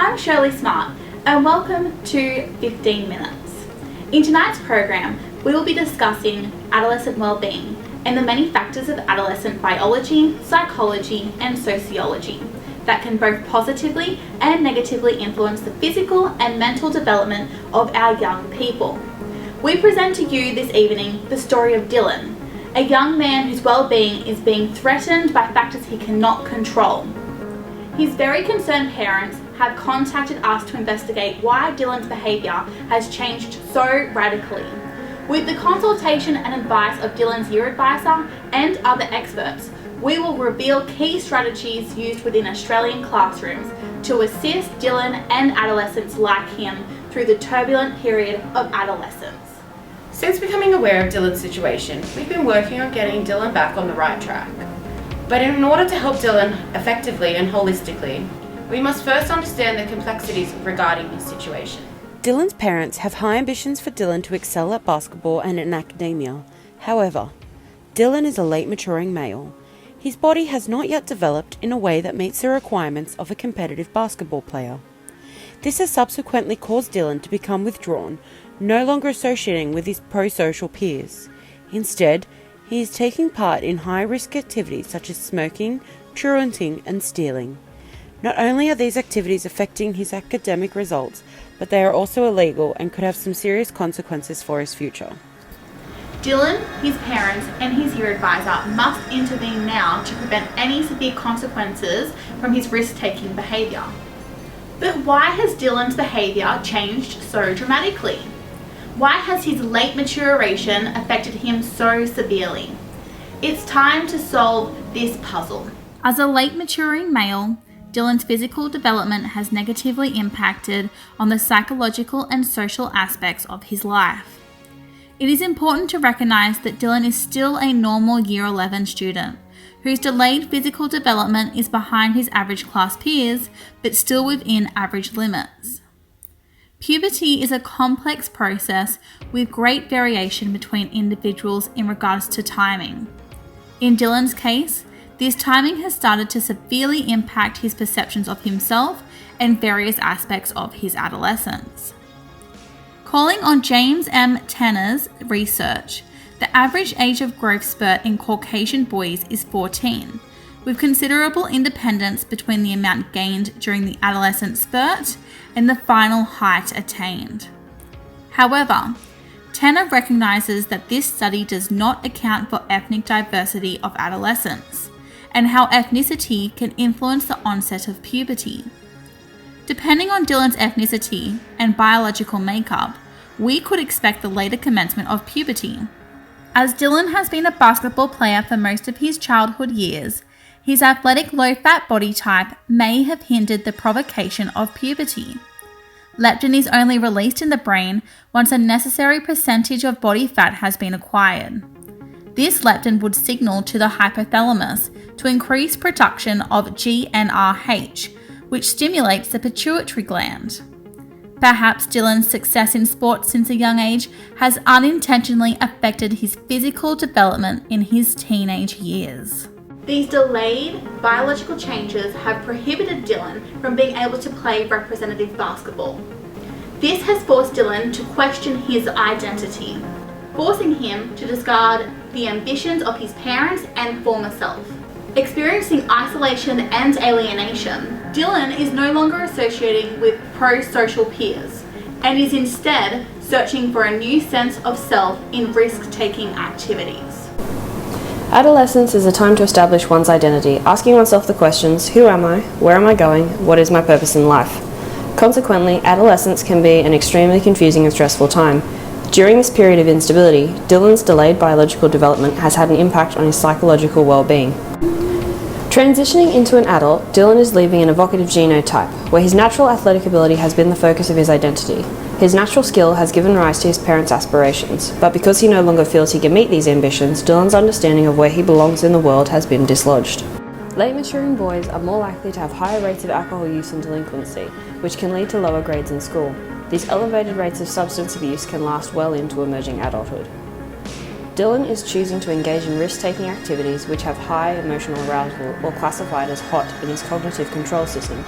I'm Shirley Smart and welcome to 15 Minutes. In tonight's program, we will be discussing adolescent well-being and the many factors of adolescent biology, psychology and sociology that can both positively and negatively influence the physical and mental development of our young people. We present to you this evening the story of Dylan, a young man whose well-being is being threatened by factors he cannot control. His very concerned parents have contacted us to investigate why Dylan's behaviour has changed so radically. With the consultation and advice of Dylan's year advisor and other experts, we will reveal key strategies used within Australian classrooms to assist Dylan and adolescents like him through the turbulent period of adolescence. Since becoming aware of Dylan's situation, we've been working on getting Dylan back on the right track. But in order to help Dylan effectively and holistically, we must first understand the complexities regarding his situation. Dylan's parents have high ambitions for Dylan to excel at basketball and in academia. However, Dylan is a late maturing male. His body has not yet developed in a way that meets the requirements of a competitive basketball player. This has subsequently caused Dylan to become withdrawn, no longer associating with his pro-social peers. Instead, he is taking part in high-risk activities such as smoking, truanting and stealing. Not only are these activities affecting his academic results, but they are also illegal and could have some serious consequences for his future. Dylan, his parents and his year advisor must intervene now to prevent any severe consequences from his risk-taking behaviour. But why has Dylan's behaviour changed so dramatically? Why has his late maturation affected him so severely? It's time to solve this puzzle. As a late maturing male, Dylan's physical development has negatively impacted on the psychological and social aspects of his life. It is important to recognise that Dylan is still a normal Year 11 student, whose delayed physical development is behind his average class peers, but still within average limits. Puberty is a complex process with great variation between individuals in regards to timing. In Dylan's case, this timing has started to severely impact his perceptions of himself and various aspects of his adolescence. Calling on James M. Tanner's research, the average age of growth spurt in Caucasian boys is 14, with considerable independence between the amount gained during the adolescent spurt and the final height attained. However, Tanner recognises that this study does not account for ethnic diversity of adolescence and how ethnicity can influence the onset of puberty. Depending on Dylan's ethnicity and biological makeup, we could expect the later commencement of puberty. As Dylan has been a basketball player for most of his childhood years, his athletic low-fat body type may have hindered the provocation of puberty. Leptin is only released in the brain once a necessary percentage of body fat has been acquired. This leptin would signal to the hypothalamus to increase production of GnRH, which stimulates the pituitary gland. Perhaps Dylan's success in sports since a young age has unintentionally affected his physical development in his teenage years. These delayed biological changes have prohibited Dylan from being able to play representative basketball. This has forced Dylan to question his identity, forcing him to discard the ambitions of his parents and former self. Experiencing isolation and alienation, Dylan is no longer associating with pro-social peers and is instead searching for a new sense of self in risk-taking activities. Adolescence is a time to establish one's identity, asking oneself the questions, who am I, where am I going, what is my purpose in life? Consequently, adolescence can be an extremely confusing and stressful time. During this period of instability, Dylan's delayed biological development has had an impact on his psychological well-being. Transitioning into an adult, Dylan is leaving an evocative genotype, where his natural athletic ability has been the focus of his identity. His natural skill has given rise to his parents' aspirations, but because he no longer feels he can meet these ambitions, Dylan's understanding of where he belongs in the world has been dislodged. Late maturing boys are more likely to have higher rates of alcohol use and delinquency, which can lead to lower grades in school. These elevated rates of substance abuse can last well into emerging adulthood. Dylan is choosing to engage in risk-taking activities which have high emotional arousal or classified as hot in his cognitive control system.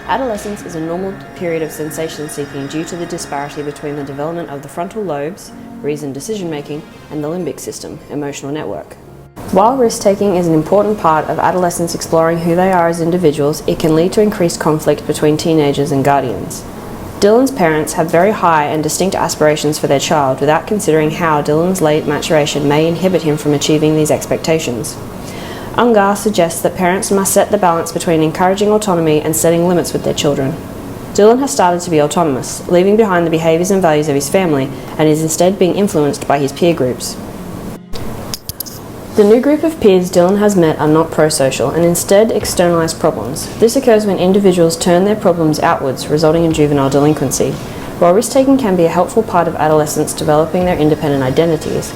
Adolescence is a normal period of sensation seeking due to the disparity between the development of the frontal lobes, reasoned decision making, and the limbic system, emotional network. While risk-taking is an important part of adolescents exploring who they are as individuals, it can lead to increased conflict between teenagers and guardians. Dylan's parents have very high and distinct aspirations for their child without considering how Dylan's late maturation may inhibit him from achieving these expectations. Ungar suggests that parents must set the balance between encouraging autonomy and setting limits with their children. Dylan has started to be autonomous, leaving behind the behaviours and values of his family, and is instead being influenced by his peer groups. The new group of peers Dylan has met are not pro-social and instead externalise problems. This occurs when individuals turn their problems outwards, resulting in juvenile delinquency. While risk-taking can be a helpful part of adolescents developing their independent identities,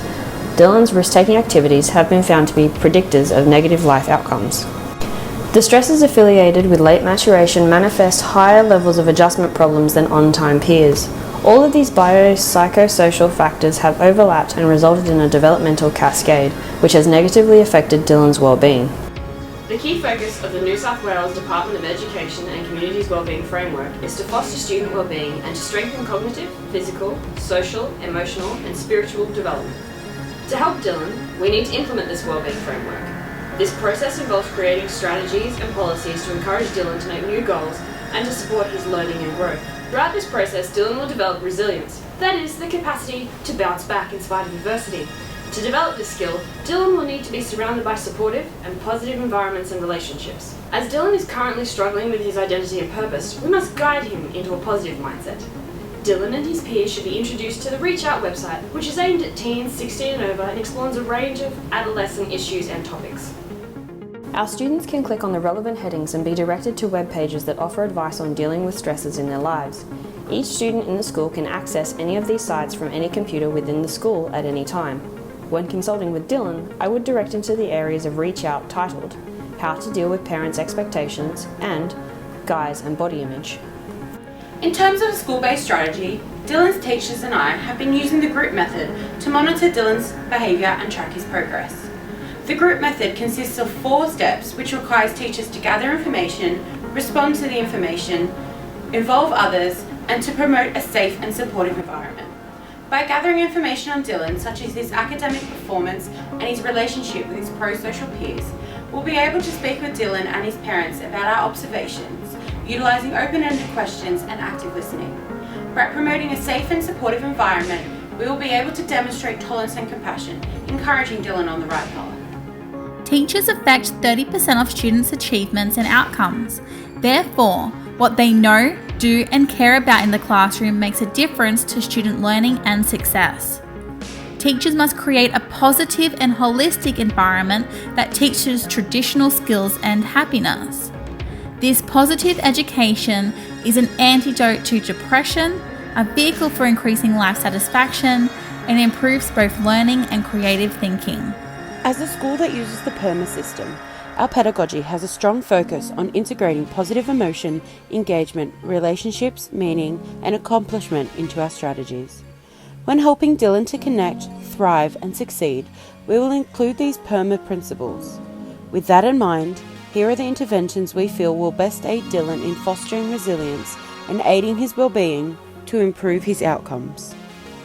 Dylan's risk-taking activities have been found to be predictors of negative life outcomes. The stresses affiliated with late maturation manifest higher levels of adjustment problems than on-time peers. All of these biopsychosocial factors have overlapped and resulted in a developmental cascade, which has negatively affected Dylan's well-being. The key focus of the New South Wales Department of Education and Communities Wellbeing Framework is to foster student wellbeing and to strengthen cognitive, physical, social, emotional and spiritual development. To help Dylan, we need to implement this wellbeing framework. This process involves creating strategies and policies to encourage Dylan to make new goals and to support his learning and growth. Throughout this process, Dylan will develop resilience, that is, the capacity to bounce back in spite of adversity. To develop this skill, Dylan will need to be surrounded by supportive and positive environments and relationships. As Dylan is currently struggling with his identity and purpose, we must guide him into a positive mindset. Dylan and his peers should be introduced to the Reach Out website, which is aimed at teens 16 and over and explores a range of adolescent issues and topics. Our students can click on the relevant headings and be directed to web pages that offer advice on dealing with stresses in their lives. Each student in the school can access any of these sites from any computer within the school at any time. When consulting with Dylan, I would direct him to the areas of Reach Out titled How to Deal with Parents' Expectations and Guise and Body Image. In terms of a school-based strategy, Dylan's teachers and I have been using the group method to monitor Dylan's behaviour and track his progress. The group method consists of 4 steps, which requires teachers to gather information, respond to the information, involve others, and to promote a safe and supportive environment. By gathering information on Dylan, such as his academic performance and his relationship with his pro-social peers, we'll be able to speak with Dylan and his parents about our observations, utilising open-ended questions and active listening. By promoting a safe and supportive environment, we will be able to demonstrate tolerance and compassion, encouraging Dylan on the right path. Teachers affect 30% of students' achievements and outcomes. Therefore, what they know, do and care about in the classroom makes a difference to student learning and success. Teachers must create a positive and holistic environment that teaches traditional skills and happiness. This positive education is an antidote to depression, a vehicle for increasing life satisfaction, and improves both learning and creative thinking. As a school that uses the PERMA system, our pedagogy has a strong focus on integrating positive emotion, engagement, relationships, meaning, and accomplishment into our strategies. When helping Dylan to connect, thrive, and succeed, we will include these PERMA principles. With that in mind, here are the interventions we feel will best aid Dylan in fostering resilience and aiding his well-being to improve his outcomes.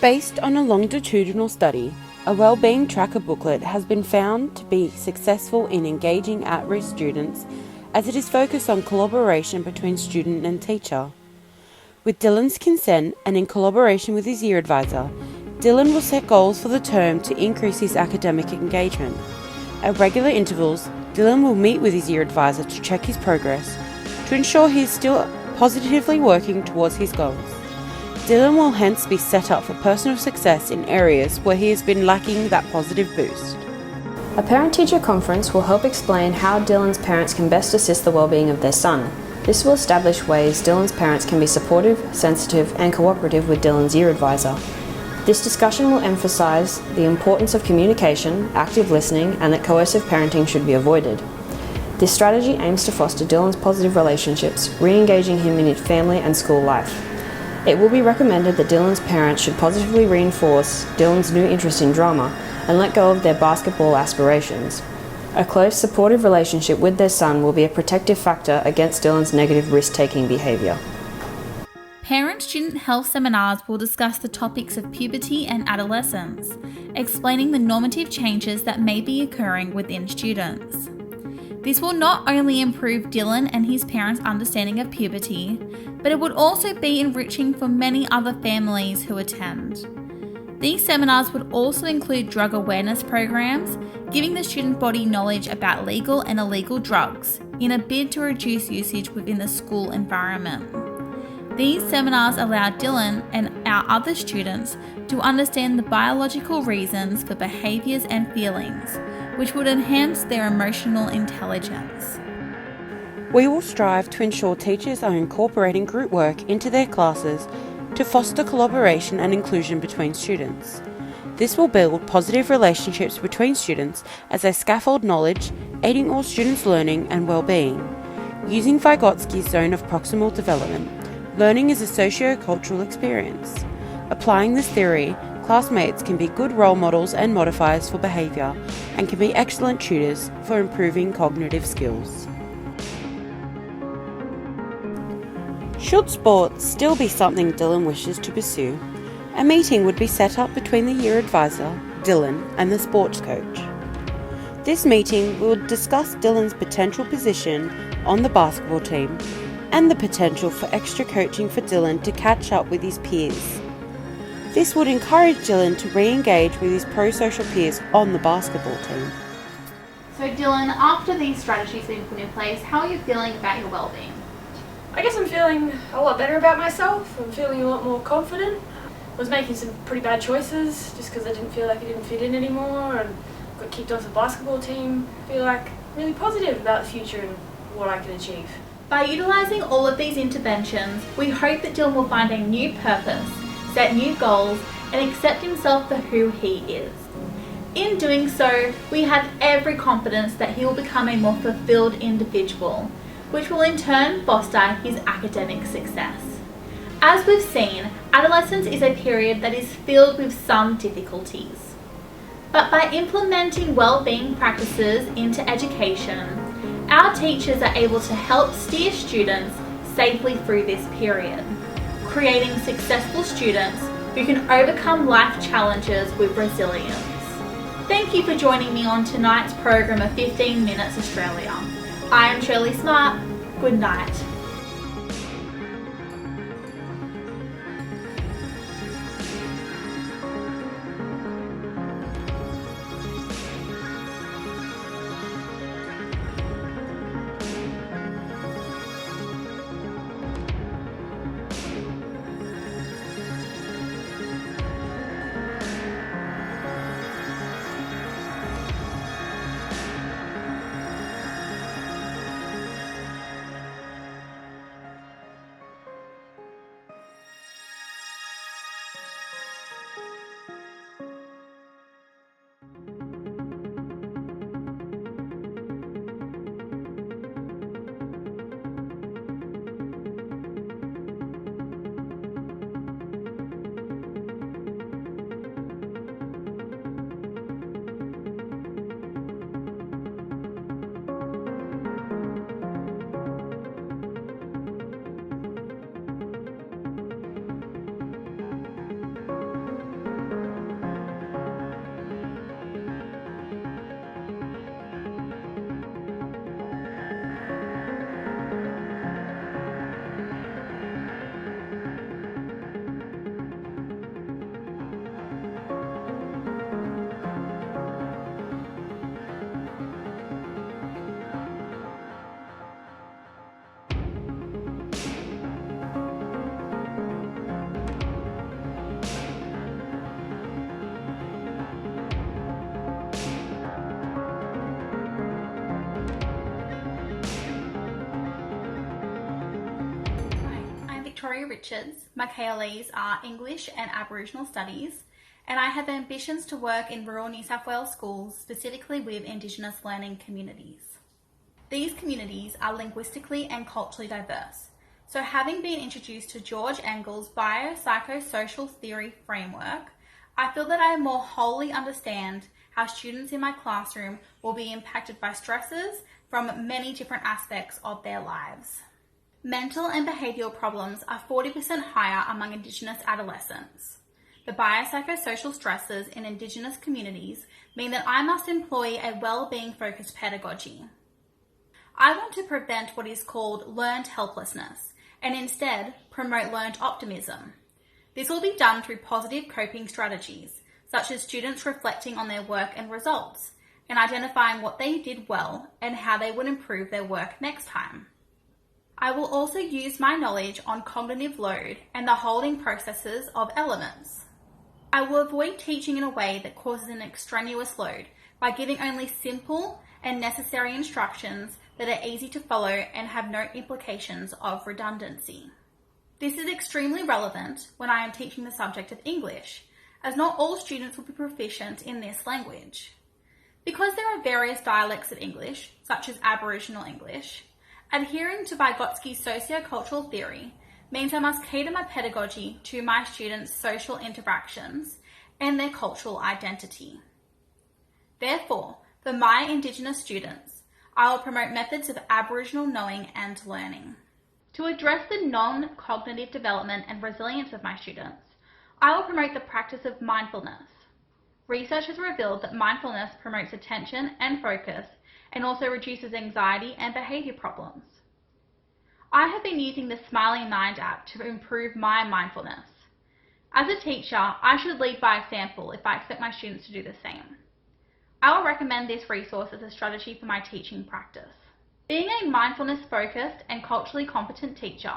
Based on a longitudinal study, a wellbeing tracker booklet has been found to be successful in engaging at-risk students as it is focused on collaboration between student and teacher. With Dylan's consent and in collaboration with his year advisor, Dylan will set goals for the term to increase his academic engagement. At regular intervals, Dylan will meet with his year advisor to check his progress to ensure he is still positively working towards his goals. Dylan will hence be set up for personal success in areas where he has been lacking that positive boost. A parent-teacher conference will help explain how Dylan's parents can best assist the well-being of their son. This will establish ways Dylan's parents can be supportive, sensitive, and cooperative with Dylan's year advisor. This discussion will emphasise the importance of communication, active listening, and that coercive parenting should be avoided. This strategy aims to foster Dylan's positive relationships, re-engaging him in his family and school life. It will be recommended that Dylan's parents should positively reinforce Dylan's new interest in drama and let go of their basketball aspirations. A close, supportive relationship with their son will be a protective factor against Dylan's negative risk-taking behaviour. Parent-student health seminars will discuss the topics of puberty and adolescence, explaining the normative changes that may be occurring within students. This will not only improve Dylan and his parents' understanding of puberty, but it would also be enriching for many other families who attend. These seminars would also include drug awareness programs, giving the student body knowledge about legal and illegal drugs in a bid to reduce usage within the school environment. These seminars allow Dylan and our other students to understand the biological reasons for behaviours and feelings, which would enhance their emotional intelligence. We will strive to ensure teachers are incorporating group work into their classes to foster collaboration and inclusion between students. This will build positive relationships between students as they scaffold knowledge, aiding all students' learning and well-being. Using Vygotsky's zone of proximal development, learning is a socio-cultural experience. Applying this theory, classmates can be good role models and modifiers for behaviour and can be excellent tutors for improving cognitive skills. Should sports still be something Dylan wishes to pursue, a meeting would be set up between the year advisor, Dylan, and the sports coach. This meeting will discuss Dylan's potential position on the basketball team and the potential for extra coaching for Dylan to catch up with his peers. This would encourage Dylan to re-engage with his pro-social peers on the basketball team. So Dylan, after these strategies have been put in place, how are you feeling about your well-being? I guess I'm feeling a lot better about myself. I'm feeling a lot more confident. I was making some pretty bad choices just because I didn't feel like I didn't fit in anymore and got kicked off the basketball team. I feel like really positive about the future and what I can achieve. By utilising all of these interventions, we hope that Dylan will find a new purpose, set new goals, and accept himself for who he is. In doing so, we have every confidence that he will become a more fulfilled individual, which will in turn foster his academic success. As we've seen, adolescence is a period that is filled with some difficulties. But by implementing well-being practices into education, our teachers are able to help steer students safely through this period, creating successful students who can overcome life challenges with resilience. Thank you for joining me on tonight's program of 15 Minutes Australia. I am Shirley Smart. Good night. Victoria Richards. My KLEs are English and Aboriginal Studies, and I have ambitions to work in rural New South Wales schools, specifically with Indigenous learning communities. These communities are linguistically and culturally diverse, so having been introduced to George Engel's biopsychosocial theory framework, I feel that I more wholly understand how students in my classroom will be impacted by stresses from many different aspects of their lives. Mental and behavioural problems are 40% higher among Indigenous adolescents. The biopsychosocial stresses in Indigenous communities mean that I must employ a well-being focused pedagogy. I want to prevent what is called learned helplessness and instead promote learned optimism. This will be done through positive coping strategies, such as students reflecting on their work and results and identifying what they did well and how they would improve their work next time. I will also use my knowledge on cognitive load and the holding processes of elements. I will avoid teaching in a way that causes an extraneous load by giving only simple and necessary instructions that are easy to follow and have no implications of redundancy. This is extremely relevant when I am teaching the subject of English, as not all students will be proficient in this language. Because there are various dialects of English, such as Aboriginal English, adhering to Vygotsky's sociocultural theory means I must cater my pedagogy to my students' social interactions and their cultural identity. Therefore, for my Indigenous students, I will promote methods of Aboriginal knowing and learning. To address the non-cognitive development and resilience of my students, I will promote the practice of mindfulness. Research has revealed that mindfulness promotes attention and focus and also reduces anxiety and behaviour problems. I have been using the Smiling Mind app to improve my mindfulness. As a teacher, I should lead by example if I expect my students to do the same. I will recommend this resource as a strategy for my teaching practice. Being a mindfulness-focused and culturally competent teacher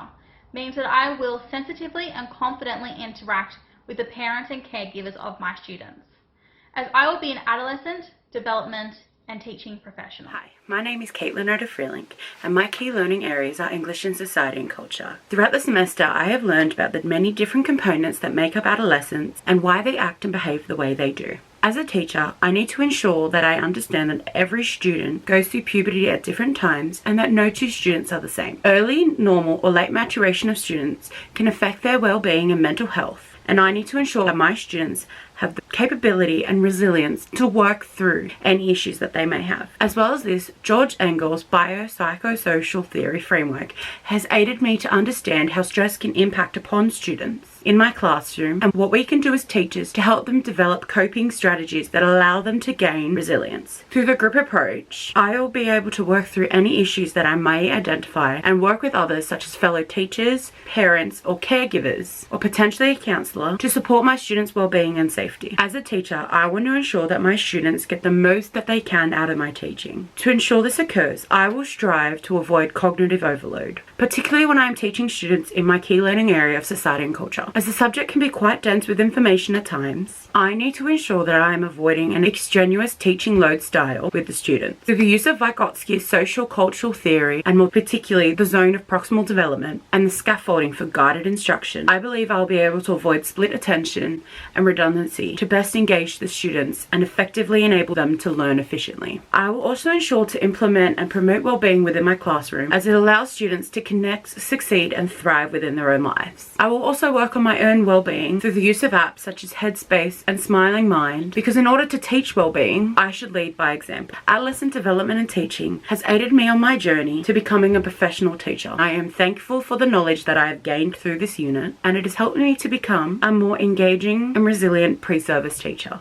means that I will sensitively and confidently interact with the parents and caregivers of my students, as I will be an adolescent, development, and teaching professional. Hi, my name is Kaitlyn of Vrielink, and my key learning areas are English and society and culture. Throughout the semester, I have learned about the many different components that make up adolescents and why they act and behave the way they do. As a teacher, I need to ensure that I understand that every student goes through puberty at different times and that no two students are the same. Early, normal, or late maturation of students can affect their well-being and mental health, and I need to ensure that my students have the capability and resilience to work through any issues that they may have. As well as this, George Engel's biopsychosocial theory framework has aided me to understand how stress can impact upon students in my classroom and what we can do as teachers to help them develop coping strategies that allow them to gain resilience. Through the group approach, I will be able to work through any issues that I may identify and work with others such as fellow teachers, parents, or caregivers, or potentially a counsellor to support my students' well-being and safety. As a teacher, I want to ensure that my students get the most that they can out of my teaching. To ensure this occurs, I will strive to avoid cognitive overload, particularly when I am teaching students in my key learning area of society and culture. As the subject can be quite dense with information at times, I need to ensure that I am avoiding an extraneous teaching load style with the students. Through the use of Vygotsky's social cultural theory, and more particularly the zone of proximal development and the scaffolding for guided instruction, I believe I'll be able to avoid split attention and redundancy to best engage the students and effectively enable them to learn efficiently. I will also ensure to implement and promote well-being within my classroom, as it allows students to connect, succeed, and thrive within their own lives. I will also work on my own well-being through the use of apps such as Headspace and Smiling Mind, because in order to teach well-being, I should lead by example. Adolescent development and teaching has aided me on my journey to becoming a professional teacher. I am thankful for the knowledge that I have gained through this unit, and it has helped me to become a more engaging and resilient pre-service teacher.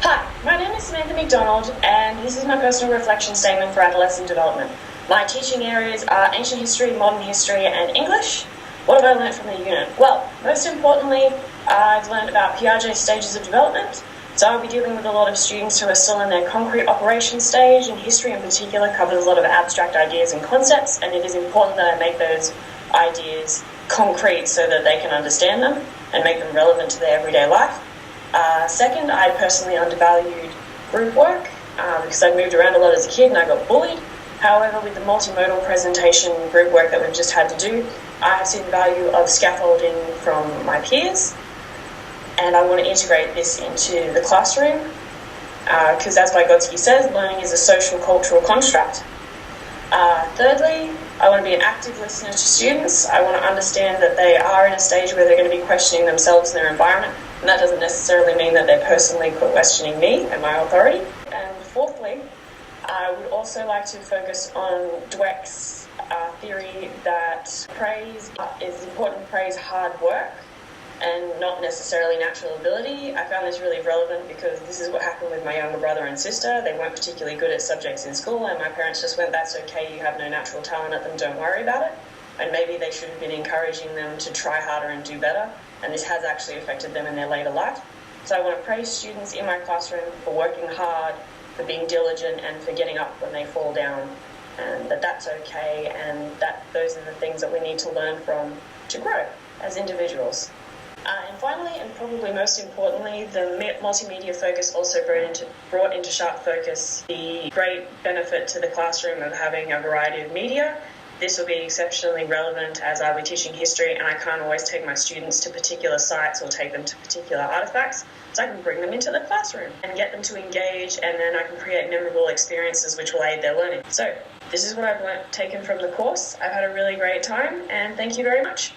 Hi, my name is Samantha McDonald, and this is my personal reflection statement for adolescent development. My teaching areas are ancient history, modern history, and English. What have I learned from the unit? Well, most importantly, I've learned about Piaget's stages of development. So I'll be dealing with a lot of students who are still in their concrete operation stage, and history in particular covers a lot of abstract ideas and concepts, and it is important that I make those ideas concrete so that they can understand them and make them relevant to their everyday life. Second, I personally undervalued group work because I moved around a lot as a kid and I got bullied. However, with the multimodal presentation group work that we've just had to do, I have seen the value of scaffolding from my peers, and I want to integrate this into the classroom because, as Vygotsky says, learning is a social cultural construct. Thirdly, I want to be an active listener to students. I want to understand that they are in a stage where they're going to be questioning themselves and their environment, And that doesn't necessarily mean that they're personally questioning me and my authority. And fourthly, I would also like to focus on Dweck's theory that praise is important to praise hard work and not necessarily natural ability. I found this really relevant because this is what happened with my younger brother and sister. They weren't particularly good at subjects in school, and my parents just went, that's okay, you have no natural talent at them, don't worry about it. And maybe they should have been encouraging them to try harder and do better, and this has actually affected them in their later life. So I want to praise students in my classroom for working hard, for being diligent, and for getting up when they fall down, and that's okay, and that those are the things that we need to learn from to grow as individuals. And finally, and probably most importantly, the multimedia focus also brought into sharp focus the great benefit to the classroom of having a variety of media. This will be exceptionally relevant as I'll be teaching history, and I can't always take my students to particular sites or take them to particular artifacts, so I can bring them into the classroom and get them to engage, and then I can create memorable experiences which will aid their learning. So this is what I've taken from the course. I've had a really great time, and thank you very much.